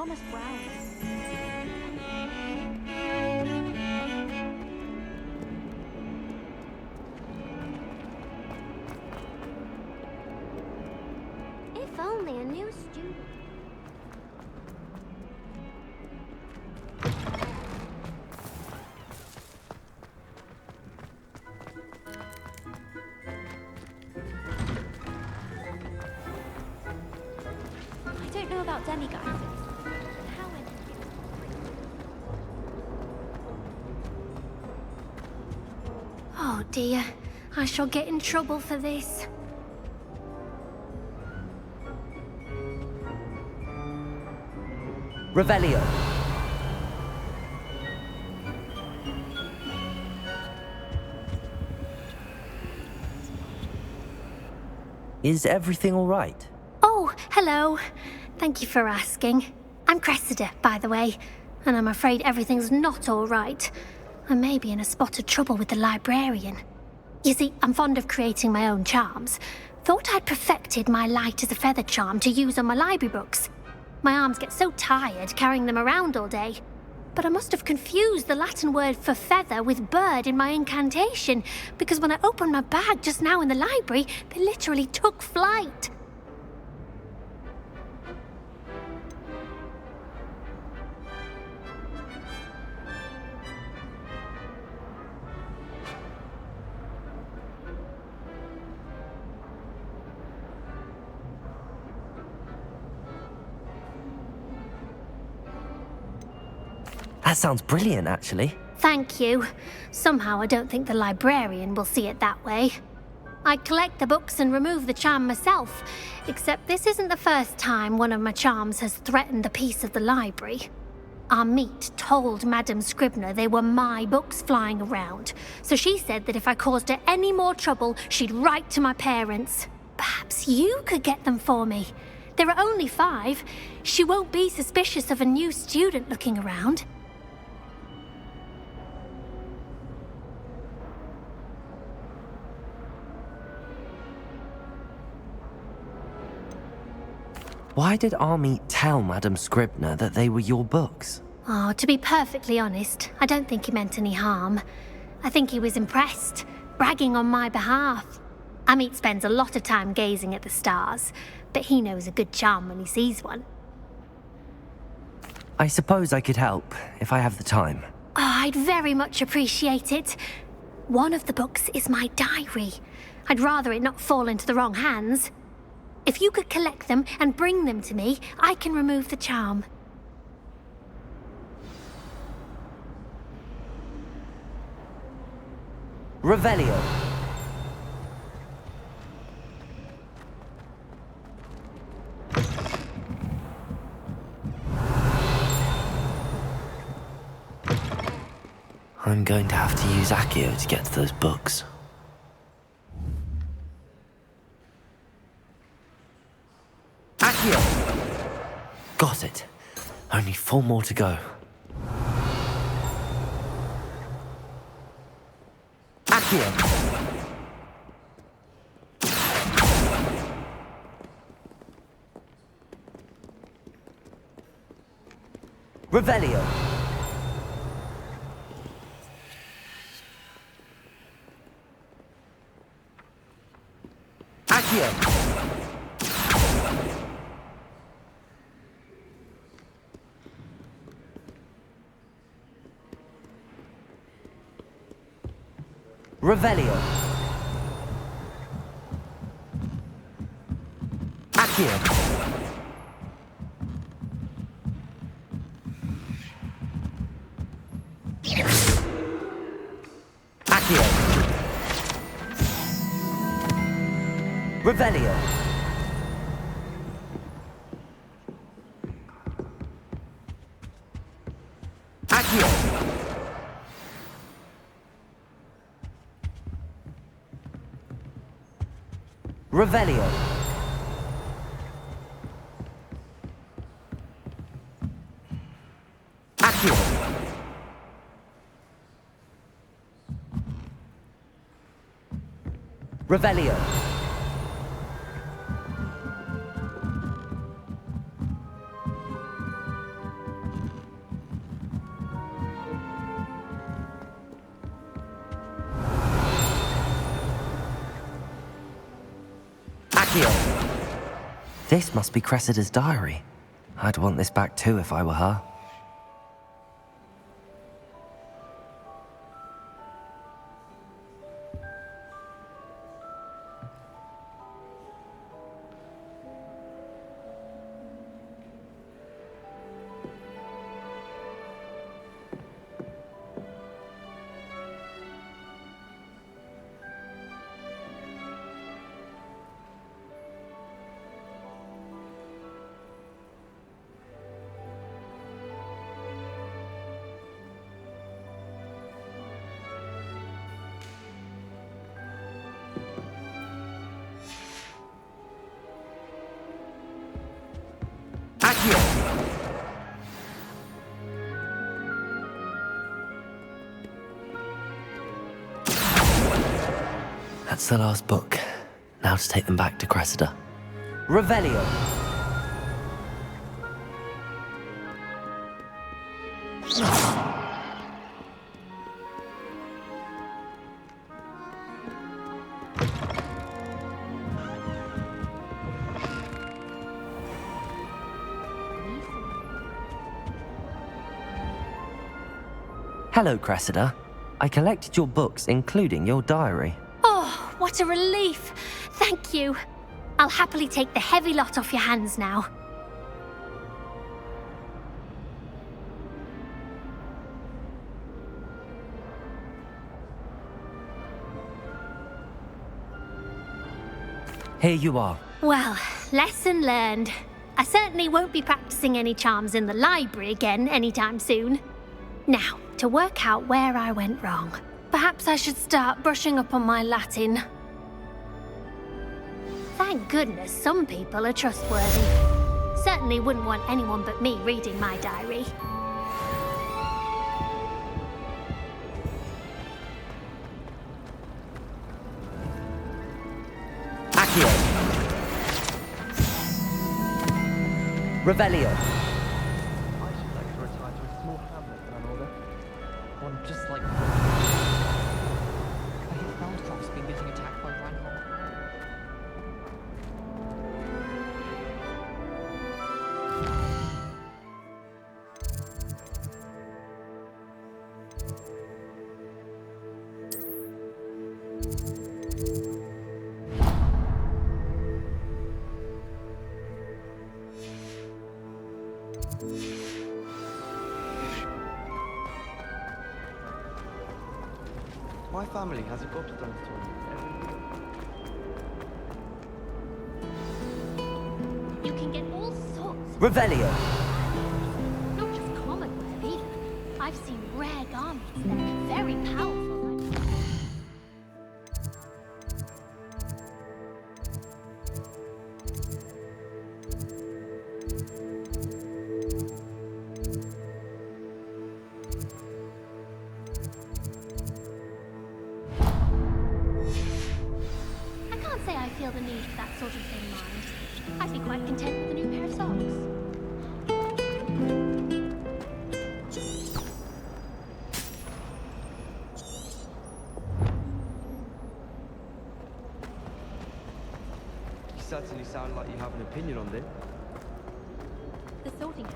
Thomas Browne. If only a new student. I don't know about demigods. How in... Oh dear, I shall get in trouble for this. Revelio. Is everything all right? Oh, hello. Thank you for asking. I'm Cressida, by the way, and I'm afraid everything's not all right. I may be in a spot of trouble with the librarian. You see, I'm fond of creating my own charms. Thought I'd perfected my light as a feather charm to use on my library books. My arms get so tired carrying them around all day. But I must have confused the Latin word for feather with bird in my incantation, because when I opened my bag just now in the library, they literally took flight. That sounds brilliant, actually. Thank you. Somehow I don't think the librarian will see it that way. I collect the books and remove the charm myself, except this isn't the first time one of my charms has threatened the peace of the library. Our meet told Madame Scribner they were my books flying around, so she said that if I caused her any more trouble, she'd write to my parents. Perhaps you could get them for me. There are only 5. She won't be suspicious of a new student looking around. Why did Army tell Madame Scribner that they were your books? Oh, to be perfectly honest, I don't think he meant any harm. I think he was impressed, bragging on my behalf. Amit spends a lot of time gazing at the stars, but he knows a good charm when he sees one. I suppose I could help, if I have the time. Oh, I'd very much appreciate it. One of the books is my diary. I'd rather it not fall into the wrong hands. If you could collect them and bring them to me, I can remove the charm. Revelio. I'm going to have to use Accio to get to those books. Accio! Got it. Only 4 more to go. Accio! Revelio! Accio! Revelio. Accio. Accio. Revelio. Accio. Revelio. Accio. Revelio. Accio! This must be Cressida's diary. I'd want this back too if I were her. That's the last book. Now to take them back to Cressida. Revelio! Hello, Cressida. I collected your books, including your diary. Oh, what a relief. Thank you. I'll happily take the heavy lot off your hands now. Here you are. Well, lesson learned. I certainly won't be practicing any charms in the library again anytime soon. Now, to work out where I went wrong. Perhaps I should start brushing up on my Latin. Thank goodness some people are trustworthy. Certainly wouldn't want anyone but me reading my diary. Accio! Revelio! I should like to retire to a small hamlet when I'm older. One just like... I hear Feldcroft's been getting attacked by Reinhold. My family hasn't got a done You can get all sorts of... Revelio! Not just common wear either. I've seen rare garments there, very powerful. I can't say I feel the need for that sort of thing, mind. I'd be quite content with a new pair of socks. You certainly sound like you have an opinion on this. The sorting hat.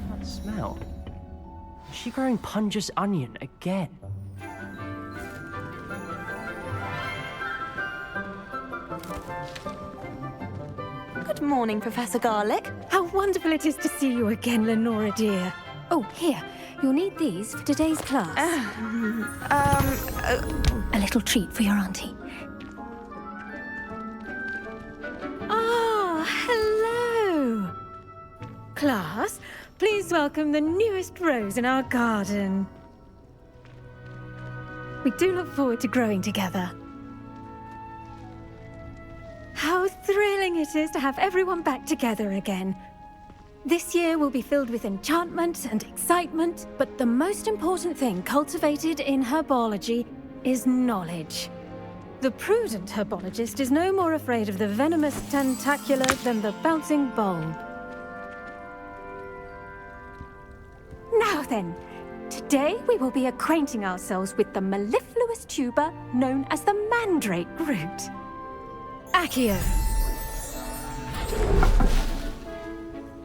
That smell. Is she growing Punja's onion again? Good morning, Professor Garlick. How wonderful it is to see you again, Lenora dear. Oh, here. You'll need these for today's class. A little treat for your auntie. Ah, hello. Class, please welcome the newest rose in our garden. We do look forward to growing together. How thrilling it is to have everyone back together again. This year will be filled with enchantment and excitement, but the most important thing cultivated in herbology is knowledge. The prudent herbologist is no more afraid of the venomous tentacular than the bouncing bulb. Now then, today we will be acquainting ourselves with the mellifluous tuber known as the mandrake root. Accio.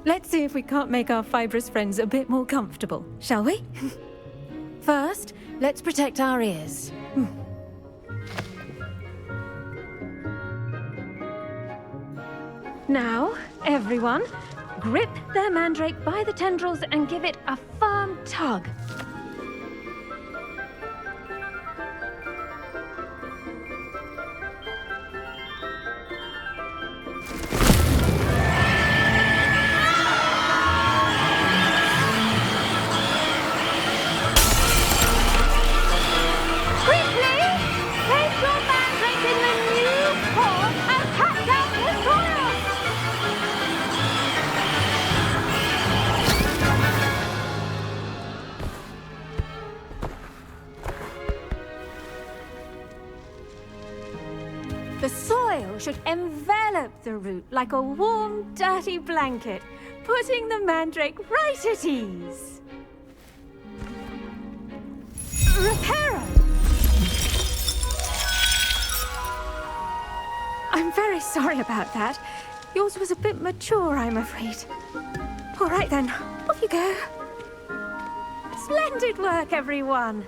Let's see if we can't make our fibrous friends a bit more comfortable, shall we? First, let's protect our ears. Now, everyone, grip their mandrake by the tendrils and give it a firm tug. The soil should envelop the root like a warm, dirty blanket, putting the mandrake right at ease. Reparo! I'm very sorry about that. Yours was a bit mature, I'm afraid. All right then, off you go. Splendid work, everyone.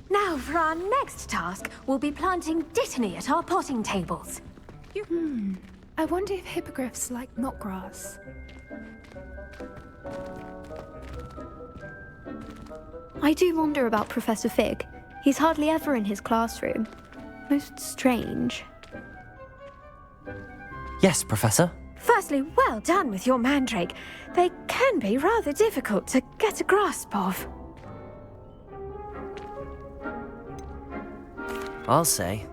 Now, for our next task, we'll be planting dittany at our potting tables. I wonder if hippogriffs like knotgrass. I do wonder about Professor Fig. He's hardly ever in his classroom. Most strange. Yes, Professor. Firstly, well done with your mandrake. They can be rather difficult to get a grasp of. I'll say.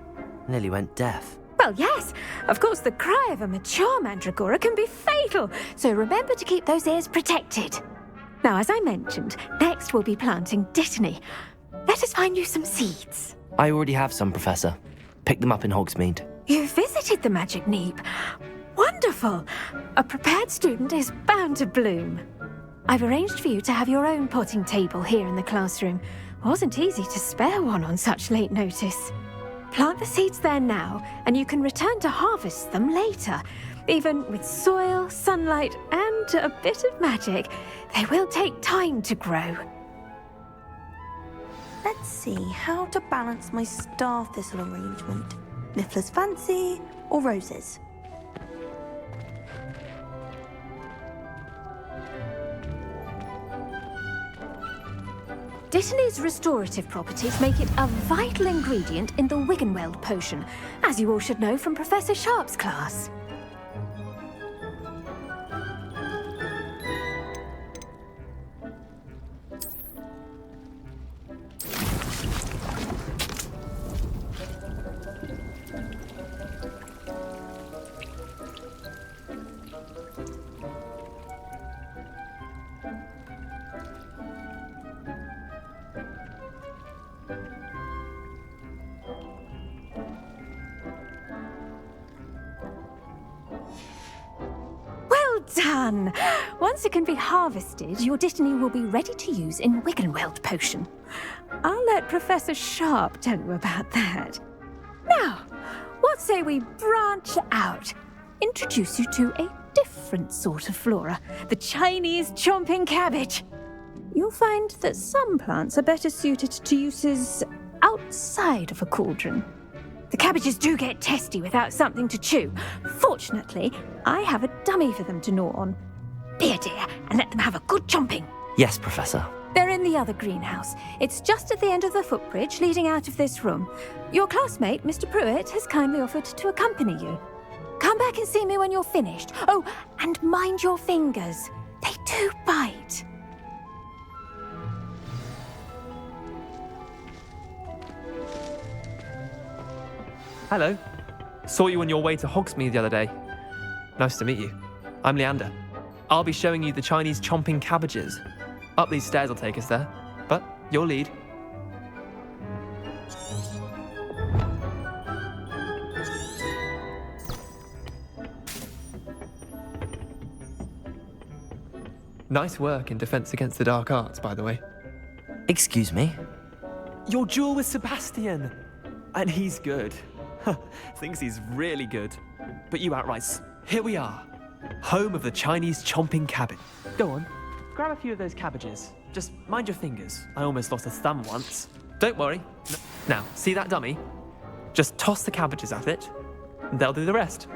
Nearly went deaf. Well, yes. Of course, the cry of a mature mandragora can be fatal, so remember to keep those ears protected. Now, as I mentioned, next we'll be planting dittany. Let us find you some seeds. I already have some, Professor. Picked them up in Hogsmeade. You visited the Magic Neep. Wonderful! A prepared student is bound to bloom. I've arranged for you to have your own potting table here in the classroom. Wasn't easy to spare one on such late notice. Plant the seeds there now, and you can return to harvest them later. Even with soil, sunlight, and a bit of magic, they will take time to grow. Let's see how to balance my star thistle arrangement. Niffler's fancy or roses? Dittany's restorative properties make it a vital ingredient in the Wiggenweld potion, as you all should know from Professor Sharp's class. Done! Once it can be harvested, your dittany will be ready to use in Wiggenweld potion. I'll let Professor Sharp tell you about that. Now, what say we branch out? Introduce you to a different sort of flora, the Chinese chomping cabbage. You'll find that some plants are better suited to uses outside of a cauldron. The cabbages do get testy without something to chew. Fortunately, I have a dummy for them to gnaw on. Be a dear and let them have a good chomping. Yes, Professor. They're in the other greenhouse. It's just at the end of the footbridge leading out of this room. Your classmate, Mr. Pruitt, has kindly offered to accompany you. Come back and see me when you're finished. Oh, and mind your fingers. They do bite. Hello. Saw you on your way to Hogsmeade the other day. Nice to meet you. I'm Leander. I'll be showing you the Chinese chomping cabbages. Up these stairs will take us there, but you'll lead. Nice work in Defense Against the Dark Arts, by the way. Excuse me? Your duel with Sebastian! And he's good. Thinks he's really good. But you outright, here we are. Home of the Chinese chomping cabbage. Go on, grab a few of those cabbages. Just mind your fingers. I almost lost a thumb once. Don't worry. Now, see that dummy? Just toss the cabbages at it, and they'll do the rest.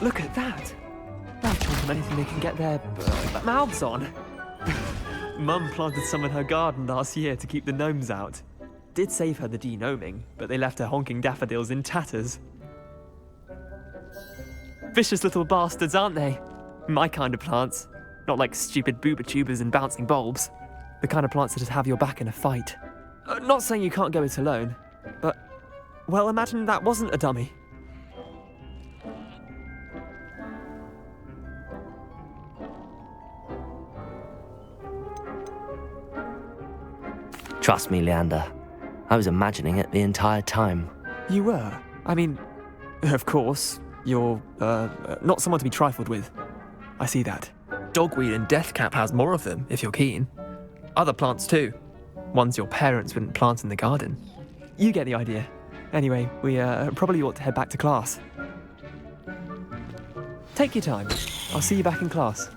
Look at that! They'll chomp on anything they can get their mouths on. Mum planted some in her garden last year to keep the gnomes out. Did save her the de-gnoming, but they left her honking daffodils in tatters. Vicious little bastards, aren't they? My kind of plants. Not like stupid booba tubers and bouncing bulbs. The kind of plants that'd have your back in a fight. Not saying you can't go it alone, but, well, imagine that wasn't a dummy. Trust me, Leander. I was imagining it the entire time. You were? I mean, of course, you're, not someone to be trifled with. I see that. Dogweed and deathcap has more of them, if you're keen. Other plants too. Ones your parents wouldn't plant in the garden. You get the idea. Anyway, we, probably ought to head back to class. Take your time. I'll see you back in class.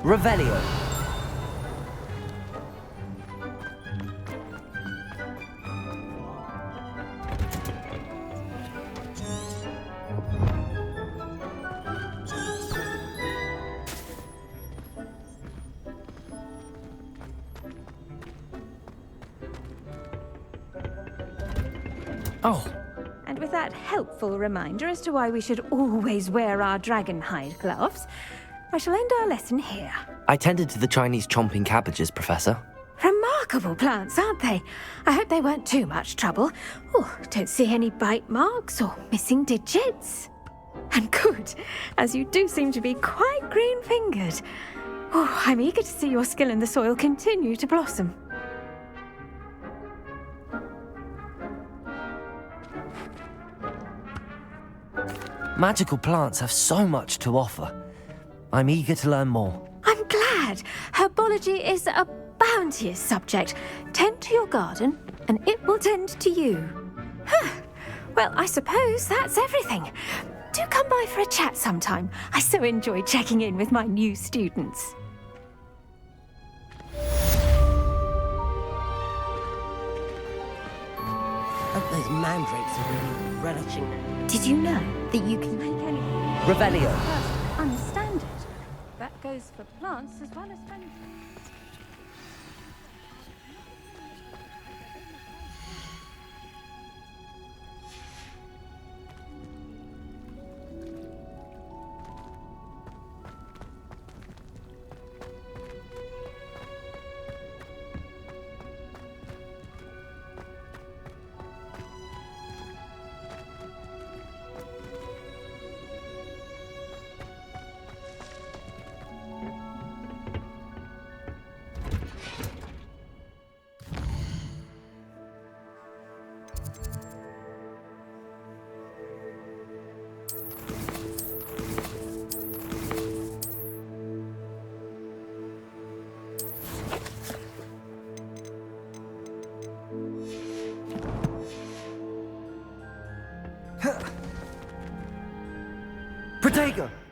Revelio. Oh. And with that helpful reminder as to why we should always wear our dragon hide gloves, I shall end our lesson here. I tended to the Chinese chomping cabbages, Professor. Remarkable plants, aren't they? I hope they weren't too much trouble. Oh, don't see any bite marks or missing digits. And good, as you do seem to be quite green-fingered. Oh, I'm eager to see your skill in the soil continue to blossom. Magical plants have so much to offer. I'm eager to learn more. I'm glad. Herbology is a bounteous subject. Tend to your garden, and it will tend to you. Huh. Well, I suppose that's everything. Do come by for a chat sometime. I so enjoy checking in with my new students. Hope those mandrakes are really relishing. Did you know that you can make any Revelio. person understand it? That goes for plants as well as friends. Protego!